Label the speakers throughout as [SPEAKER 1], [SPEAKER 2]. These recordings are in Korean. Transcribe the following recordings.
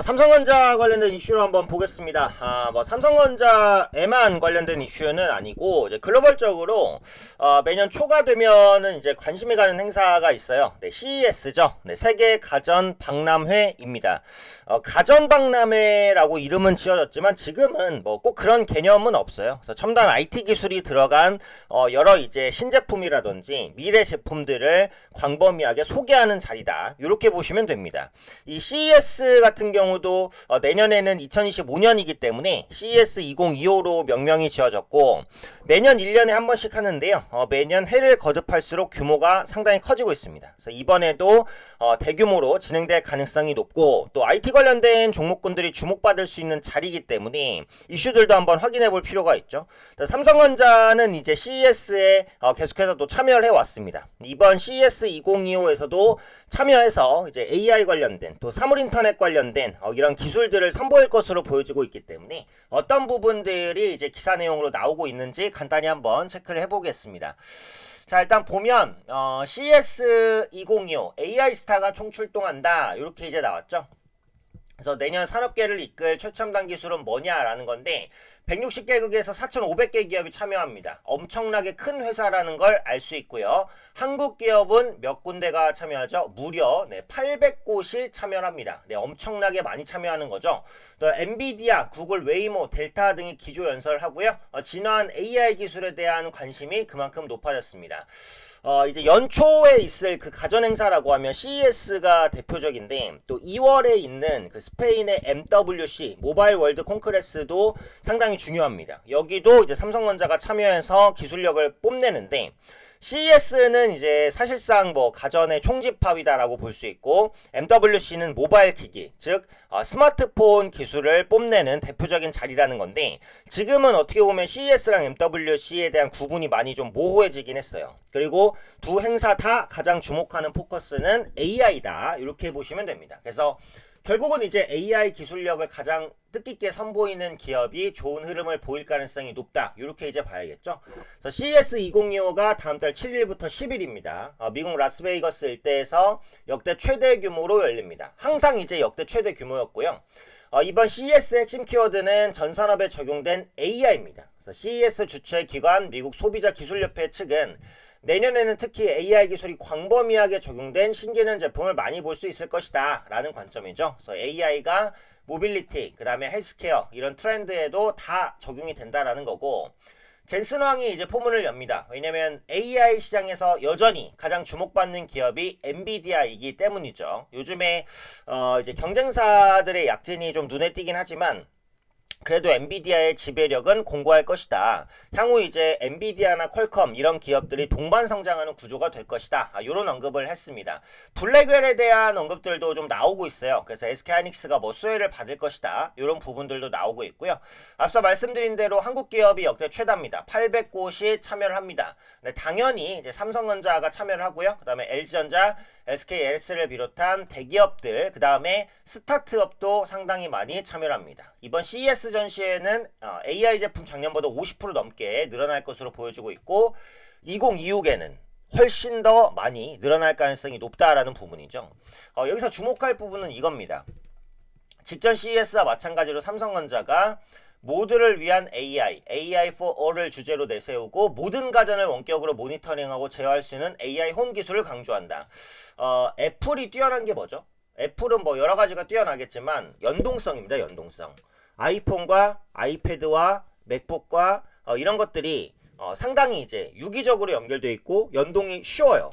[SPEAKER 1] 삼성전자 관련된 이슈로 한번 보겠습니다. 삼성전자에만 관련된 이슈는 아니고, 이제 글로벌적으로, 매년 초가 되면은 이제 관심이 가는 행사가 있어요. 네, CES죠. 네, 세계 가전 박람회입니다. 가전 박람회라고 이름은 지어졌지만, 지금은 뭐 꼭 그런 개념은 없어요. 그래서 첨단 IT 기술이 들어간, 여러 이제 신제품이라든지 미래 제품들을 광범위하게 소개하는 자리다. 이렇게 보시면 됩니다. 이 CES 같은 경우도 내년에는 2025년이기 때문에 CES 2025로 명명이 지어졌고, 매년 1년에 한 번씩 하는데요. 매년 해를 거듭할수록 규모가 상당히 커지고 있습니다. 그래서 이번에도 대규모로 진행될 가능성이 높고, 또 IT 관련된 종목군들이 주목받을 수 있는 자리이기 때문에 이슈들도 한번 확인해 볼 필요가 있죠. 삼성전자는 이제 CES에 계속해서 또 참여를 해왔습니다. 이번 CES 2025에서도 참여해서 이제 AI 관련된, 또 사물인터넷 관련된 이런 기술들을 선보일 것으로 보여지고 있기 때문에 어떤 부분들이 이제 기사 내용으로 나오고 있는지 간단히 한번 체크를 해보겠습니다. 자, 일단 보면 CES 2025 AI 스타가 총출동한다, 이렇게 이제 나왔죠. 그래서 내년 산업계를 이끌 최첨단 기술은 뭐냐라는 건데, 160개국에서 4,500개 기업이 참여합니다. 엄청나게 큰 회사라는 걸 알 수 있고요. 한국 기업은 몇 군데가 참여하죠? 무려 800곳이 참여합니다. 엄청나게 많이 참여하는 거죠. 또 엔비디아, 구글, 웨이모, 델타 등이 기조 연설을 하고요. 진화한 AI 기술에 대한 관심이 그만큼 높아졌습니다. 이제 연초에 있을 그 가전 행사라고 하면 CES가 대표적인데, 또 2월에 있는 그 스페인의 MWC 모바일 월드 콩크레스도 상당히 중요합니다. 여기도 이제 삼성전자가 참여해서 기술력을 뽐내는데, CES는 이제 사실상 뭐 가전의 총집합이다라고 볼 수 있고, MWC는 모바일 기기, 즉 스마트폰 기술을 뽐내는 대표적인 자리라는 건데, 지금은 어떻게 보면 CES랑 MWC에 대한 구분이 많이 좀 모호해지긴 했어요. 그리고 두 행사 다 가장 주목하는 포커스는 AI다, 이렇게 보시면 됩니다. 그래서 결국은 이제 AI 기술력을 가장 뜻깊게 선보이는 기업이 좋은 흐름을 보일 가능성이 높다, 이렇게 이제 봐야겠죠. 그래서 CES 2025가 다음 달 7일부터 10일입니다. 미국 라스베이거스 일대에서 역대 최대 규모로 열립니다. 항상 이제 역대 최대 규모였고요. 이번 CES의 핵심 키워드는 전 산업에 적용된 AI입니다. 그래서 CES 주최 기관 미국 소비자 기술협회 측은 내년에는 특히 AI 기술이 광범위하게 적용된 신기능 제품을 많이 볼 수 있을 것이다, 라는 관점이죠. 그래서 AI가 모빌리티, 그 다음에 헬스케어, 이런 트렌드에도 다 적용이 된다라는 거고, 젠슨 황이 이제 포문을 엽니다. 왜냐면 AI 시장에서 여전히 가장 주목받는 기업이 엔비디아이기 때문이죠. 요즘에 이제 경쟁사들의 약진이 좀 눈에 띄긴 하지만, 그래도 엔비디아의 지배력은 공고할 것이다. 향후 이제 엔비디아나 퀄컴 이런 기업들이 동반 성장하는 구조가 될 것이다. 이런 언급을 했습니다. 블랙웰에 대한 언급들도 좀 나오고 있어요. 그래서 SK하이닉스가 뭐 수혜를 받을 것이다, 이런 부분들도 나오고 있고요. 앞서 말씀드린 대로 한국 기업이 역대 최다입니다. 800곳이 참여를 합니다. 네, 당연히 이제 삼성전자가 참여를 하고요. 그 다음에 LG전자, SKLS를 비롯한 대기업들, 그 다음에 스타트업도 상당히 많이 참여를 합니다. 이번 CES 전시회는 AI 제품 작년보다 50% 넘게 늘어날 것으로 보여지고 있고, 2026에는 훨씬 더 많이 늘어날 가능성이 높다라는 부분이죠. 여기서 주목할 부분은 이겁니다. 직전 CES와 마찬가지로 삼성전자가 모두를 위한 AI for All을 주제로 내세우고, 모든 가전을 원격으로 모니터링하고 제어할 수 있는 AI 홈 기술을 강조한다. 애플이 뛰어난 게 뭐죠? 애플은 뭐 여러 가지가 뛰어나겠지만 연동성입니다. 연동성. 아이폰과 아이패드와 맥북과 이런 것들이 상당히 이제 유기적으로 연결되어 있고 연동이 쉬워요.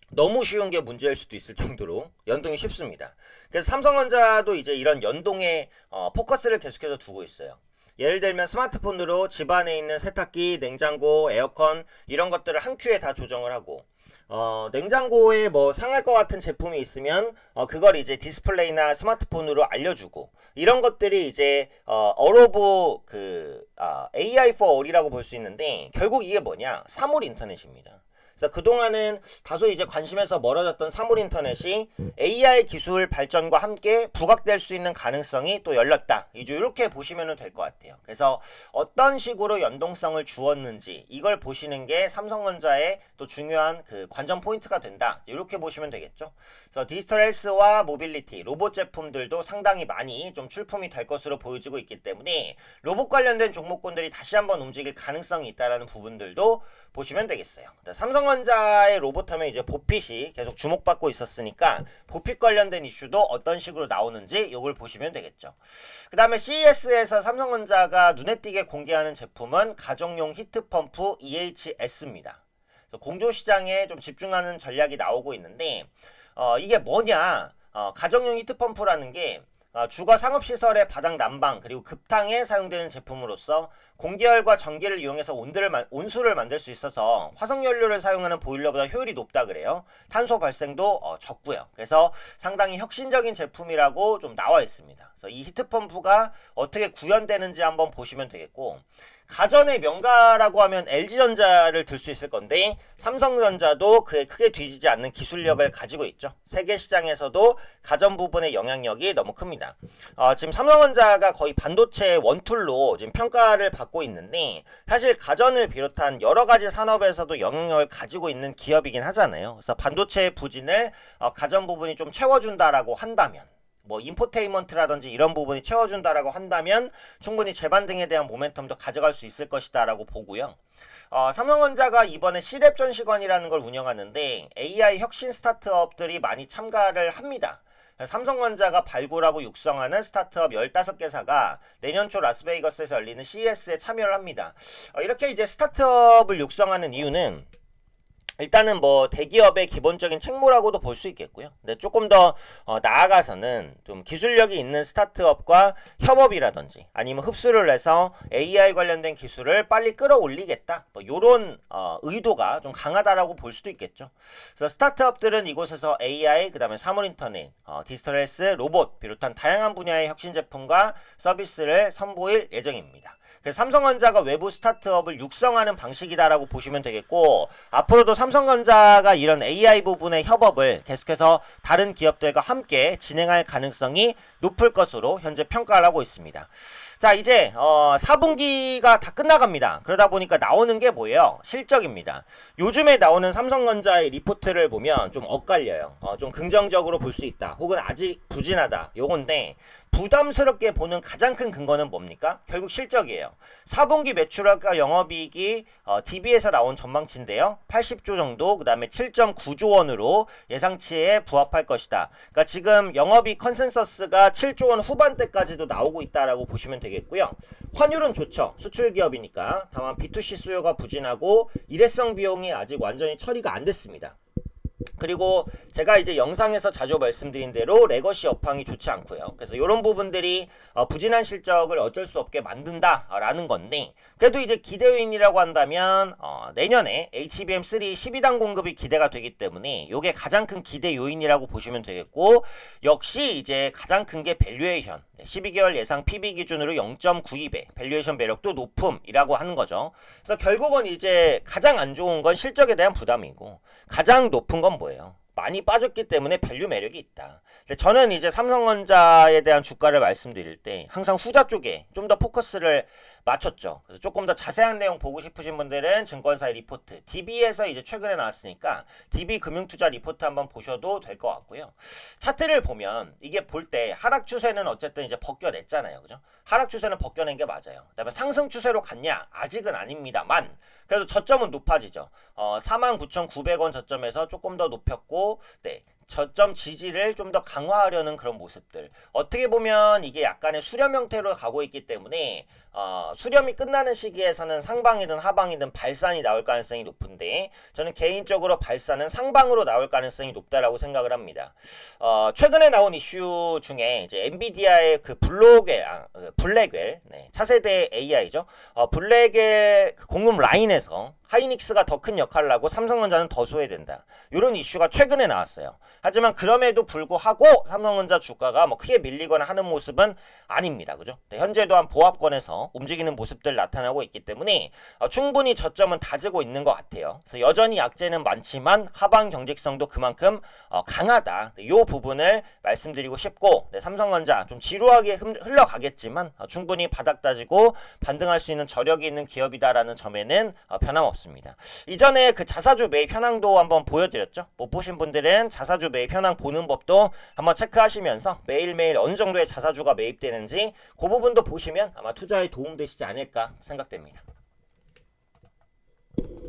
[SPEAKER 1] 너무 쉬운 게 문제일 수도 있을 정도로 연동이 쉽습니다. 그래서 삼성전자도 이제 이런 연동에 포커스를 계속해서 두고 있어요. 예를 들면 스마트폰으로 집안에 있는 세탁기, 냉장고, 에어컨 이런 것들을 한 큐에 다 조정을 하고, 냉장고에 뭐 상할 것 같은 제품이 있으면 그걸 이제 디스플레이나 스마트폰으로 알려주고, 이런 것들이 이제 AI for all이라고 볼 수 있는데, 결국 이게 뭐냐? 사물 인터넷입니다. 그래서 그동안은 다소 이제 관심에서 멀어졌던 사물인터넷이 AI 기술 발전과 함께 부각될 수 있는 가능성이 또 열렸다. 이렇게 보시면 될 것 같아요. 그래서 어떤 식으로 연동성을 주었는지 이걸 보시는 게 삼성전자의 또 중요한 그 관전 포인트가 된다. 이렇게 보시면 되겠죠. 그래서 디지털 헬스와 모빌리티, 로봇 제품들도 상당히 많이 좀 출품이 될 것으로 보여지고 있기 때문에 로봇 관련된 종목군들이 다시 한번 움직일 가능성이 있다라는 부분들도 보시면 되겠어요. 삼성전자의 로봇 하면 이제 보핏이 계속 주목받고 있었으니까 보핏 관련된 이슈도 어떤 식으로 나오는지 이걸 보시면 되겠죠. 그 다음에 CES에서 삼성전자가 눈에 띄게 공개하는 제품은 가정용 히트펌프 EHS입니다. 공조시장에 좀 집중하는 전략이 나오고 있는데 이게 뭐냐, 가정용 히트펌프라는 게 주거 상업시설의 바닥 난방 그리고 급탕에 사용되는 제품으로서 공기열과 전기를 이용해서 온수를 만들 수 있어서 화석연료를 사용하는 보일러보다 효율이 높다 그래요. 탄소 발생도 적고요. 그래서 상당히 혁신적인 제품이라고 좀 나와 있습니다. 그래서 이 히트펌프가 어떻게 구현되는지 한번 보시면 되겠고, 가전의 명가라고 하면 LG전자를 들 수 있을 건데 삼성전자도 그에 크게 뒤지지 않는 기술력을 가지고 있죠. 세계 시장에서도 가전 부분의 영향력이 너무 큽니다. 지금 삼성전자가 거의 반도체 원툴로 지금 평가를 받고 있는데, 사실 가전을 비롯한 여러 가지 산업에서도 영향력을 가지고 있는 기업이긴 하잖아요. 그래서 반도체 부진을 가전 부분이 좀 채워준다라고 한다면, 뭐 인포테인먼트라든지 이런 부분이 채워준다라고 한다면 충분히 재반등에 대한 모멘텀도 가져갈 수 있을 것이다 라고 보고요. 삼성전자가 이번에 C랩 전시관이라는 걸 운영하는데 AI 혁신 스타트업들이 많이 참가를 합니다. 삼성전자가 발굴하고 육성하는 스타트업 15개사가 내년 초 라스베이거스에서 열리는 CES에 참여를 합니다. 이렇게 이제 스타트업을 육성하는 이유는 일단은 뭐 대기업의 기본적인 책무라고도 볼 수 있겠고요. 근데 조금 더 나아가서는 좀 기술력이 있는 스타트업과 협업이라든지 아니면 흡수를 해서 AI 관련된 기술을 빨리 끌어올리겠다, 뭐 요런 의도가 좀 강하다라고 볼 수도 있겠죠. 그래서 스타트업들은 이곳에서 AI, 그 다음에 사물인터넷, 디지털 헬스, 로봇 비롯한 다양한 분야의 혁신 제품과 서비스를 선보일 예정입니다. 삼성전자가 외부 스타트업을 육성하는 방식이다라고 보시면 되겠고, 앞으로도 삼성전자가 이런 AI 부분의 협업을 계속해서 다른 기업들과 함께 진행할 가능성이 높을 것으로 현재 평가를 하고 있습니다. 자, 이제 4분기가 다 끝나갑니다. 그러다 보니까 나오는 게 뭐예요? 실적입니다. 요즘에 나오는 삼성전자의 리포트를 보면 좀 엇갈려요. 좀 긍정적으로 볼 수 있다, 혹은 아직 부진하다, 요건데 부담스럽게 보는 가장 큰 근거는 뭡니까? 결국 실적이에요. 4분기 매출과 영업이익이 DB에서 나온 전망치인데요. 80조 정도, 그 다음에 7.9조 원으로 예상치에 부합할 것이다. 그러니까 지금 영업이익 컨센서스가 7조 원 후반대까지도 나오고 있다라고 보시면 되겠고요. 환율은 좋죠. 수출 기업이니까. 다만 B2C 수요가 부진하고 일회성 비용이 아직 완전히 처리가 안 됐습니다. 그리고 제가 이제 영상에서 자주 말씀드린 대로 레거시 업황이 좋지 않고요. 그래서 이런 부분들이 부진한 실적을 어쩔 수 없게 만든다라는 건데, 그래도 이제 기대 요인이라고 한다면 내년에 HBM3 12단 공급이 기대가 되기 때문에 이게 가장 큰 기대 요인이라고 보시면 되겠고, 역시 이제 가장 큰 게 밸류에이션, 12개월 예상 PB 기준으로 0.92배, 밸류에이션 매력도 높음이라고 하는 거죠. 그래서 결국은 이제 가장 안 좋은 건 실적에 대한 부담이고, 가장 높은 건 뭐예요? 많이 빠졌기 때문에 밸류 매력이 있다. 저는 이제 삼성전자에 대한 주가를 말씀드릴 때 항상 후자 쪽에 좀 더 포커스를 맞췄죠. 그래서 조금 더 자세한 내용 보고 싶으신 분들은 증권사의 리포트, DB에서 이제 최근에 나왔으니까 DB 금융투자 리포트 한번 보셔도 될 것 같고요. 차트를 보면 이게 볼 때 하락 추세는 어쨌든 이제 벗겨냈잖아요. 그죠? 하락 추세는 벗겨낸 게 맞아요. 그다음에 상승 추세로 갔냐? 아직은 아닙니다만 그래도 저점은 높아지죠. 49,900원 저점에서 조금 더 높였고, 네. 저점 지지를 좀 더 강화하려는 그런 모습들. 어떻게 보면 이게 약간의 수렴 형태로 가고 있기 때문에 수렴이 끝나는 시기에서는 상방이든 하방이든 발산이 나올 가능성이 높은데, 저는 개인적으로 발산은 상방으로 나올 가능성이 높다라고 생각을 합니다. 최근에 나온 이슈 중에 이제 엔비디아의 그 블랙웰, 네, 차세대 AI죠. 블랙웰 그 공급 라인에서 하이닉스가 더 큰 역할을 하고 삼성전자는 더 소외된다. 이런 이슈가 최근에 나왔어요. 하지만 그럼에도 불구하고 삼성전자 주가가 뭐 크게 밀리거나 하는 모습은 아닙니다. 그죠? 네, 현재 또한 보합권에서 움직이는 모습들 나타나고 있기 때문에 충분히 저점은 다지고 있는 것 같아요. 그래서 여전히 약재는 많지만 하방 경직성도 그만큼 강하다. 이 부분을 말씀드리고 싶고, 네, 삼성전자 좀 지루하게 흘러가겠지만 충분히 바닥 다지고 반등할 수 있는 저력이 있는 기업이다라는 점에는 변함없습니다. 이전에 그 자사주 매입 현황도 한번 보여드렸죠. 못 보신 분들은 자사주 매입 현황 보는 법도 한번 체크하시면서 매일매일 어느 정도의 자사주가 매입되는지 그 부분도 보시면 아마 투자에 도움되시지 않을까 생각됩니다.